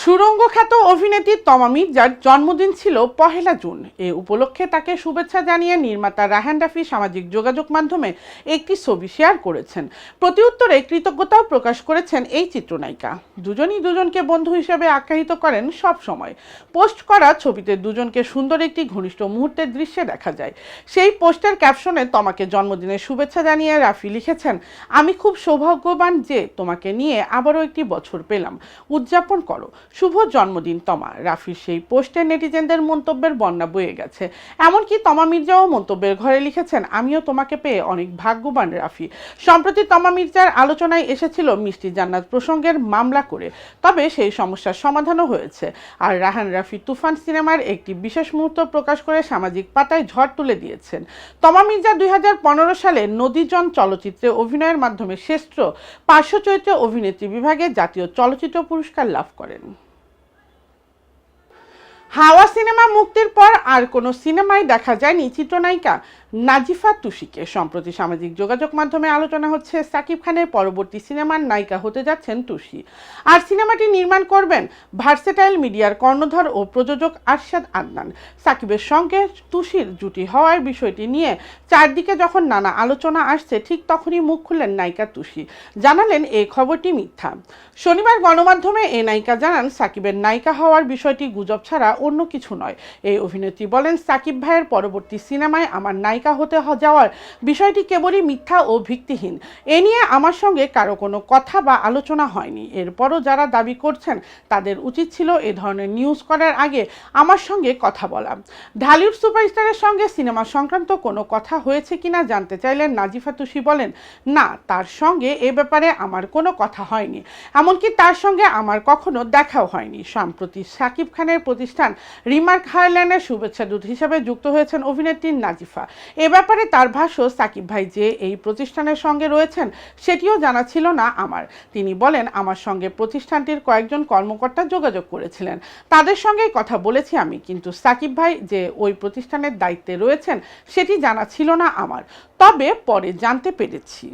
সুরঙ্গ খ্যাত অভিনেত্রী তমা মির্জার জন্মদিন ছিল 1 জুন। এ উপলক্ষে তাকে শুভেচ্ছা জানিয়ে নির্মাতা রায়হান রাফি সামাজিক যোগাযোগ মাধ্যমে একটি ছবি শেয়ার করেছেন। প্রতিউত্তরে কৃতজ্ঞতাও প্রকাশ করেছেন এই চিত্রনায়িকা। দুজনই দুজনকে বন্ধু হিসেবে আখ্যায়িত করেন সব সময়। পোস্ট করা ছবিতে দুজনকে সুন্দর একটি ঘনিষ্ঠ মুহূর্তের দৃশ্যে দেখা যায়। সেই পোস্টের ক্যাপশনে তমাকে জন্মদিনের শুভেচ্ছা জানিয়ে রাফি লিখেছেন, আমি খুব সৌভাগ্যবান যে তোমাকে নিয়ে আবারও একটি বছর পেলাম, উদযাপন করো। শুভ জন্মদিন তমা। রাফির সেই পোস্টে নেটিজেনদের মন্তব্যের বন্যা বয়ে গেছে। এমনকি তমা মির্জাও মন্তব্যের ঘরে লিখেছেন, আমিও তোমাকে পেয়ে অনেক ভাগ্যবান রাফি। সম্প্রতি তমা মির্জার আলোচনায় এসেছিল মিষ্টি জান্নাত প্রসঙ্গের মামলা করে, তবে সেই সমস্যার সমাধানও হয়েছে। আর রায়হান রাফি তুফান সিনেমার একটি বিশেষ মুহূর্ত প্রকাশ করে সামাজিক পাতায় ঝড় তুলে দিয়েছেন। তমা মির্জা 2015 সালে নদীজন চলচ্চিত্রে অভিনয়ের মাধ্যমে শ্রেষ্ঠ পার্শ্ব চরিত্রে অভিনেত্রী বিভাগে জাতীয় চলচ্চিত্র পুরস্কার লাভ করেন। হাওয়া সিনেমা মুক্তির পর আর কোনো সিনেমায় দেখা যায়নি চিত্রনায়িকা নাজিফা তুষিকে। সম্প্রতি সামাজিক যোগাযোগ মাধ্যমে আলোচনা হচ্ছে সাকিব খানের পরবর্তী সিনেমার নায়িকা হতে যাচ্ছেন তুষি। আর সিনেমাটি নির্মাণ করবেন ভার্সেটাইল মিডিয়ার কর্ণধার ও প্রযোজক আরশাদ আদনান। সাকিবের সঙ্গে তুষির জুটি হওয়ার বিষয়টি নিয়ে চারদিকে যখন নানা আলোচনা আসছে, ঠিক তখনই মুখ খুললেন নায়িকা তুষি। জানালেন এই খবরটি মিথ্যা। শনিবার গণমাধ্যমে এই নায়িকা জানান, সাকিবের নায়িকা হওয়ার বিষয়টি গুজব ছাড়া অন্য কিছু নয়। এই অভিনেত্রী বলেন, সাকিব ভাইয়ের পরবর্তী সিনেমায় আমার নায়িকা হতে যাওয়ার বিষয়টি কেবলই মিথ্যা ও ভিত্তিহীন। এ নিয়ে আমার সঙ্গে কারো কোনো কথা বা আলোচনা হয়নি। এরপরও যারা দাবি করছেন তাদের উচিত ছিল এ ধরনের নিউজ করার আগে আমার সঙ্গে কথা বলা। ঢালিউড সুপারস্টারের সঙ্গে সিনেমা সংক্রান্ত কোনো কথা হয়েছে কিনা জানতে চাইলেন নাজিফা তুষি বলেন, না, তার সঙ্গে এ ব্যাপারে আমার কোনো কথা হয়নি, এমনকি তার সঙ্গে আমার কখনো দেখাও হয়নি। সম্প্রতি সাকিব খানের প্রতিষ্ঠান রিমার্ক হাইল্যান্ডের শুভেচ্ছা দূত হিসেবে যুক্ত হয়েছেন অভিনেত্রী নাজিফা। এ ব্যাপারে তার ভাষ্য, সাকিব ভাই যে এই প্রতিষ্ঠানের সঙ্গে রয়েছেন সেটিও জানা ছিল না আমার। তিনি বলেন, আমার সঙ্গে প্রতিষ্ঠানটির কয়েকজন কর্মকর্তা যোগাযোগ করেছিলেন, তাদের সঙ্গেই কথা বলেছি আমি, কিন্তু সাকিব ভাই যে ওই প্রতিষ্ঠানের দায়িত্বে রয়েছেন সেটি জানা ছিল না আমার, তবে পরে জানতে পেরেছি।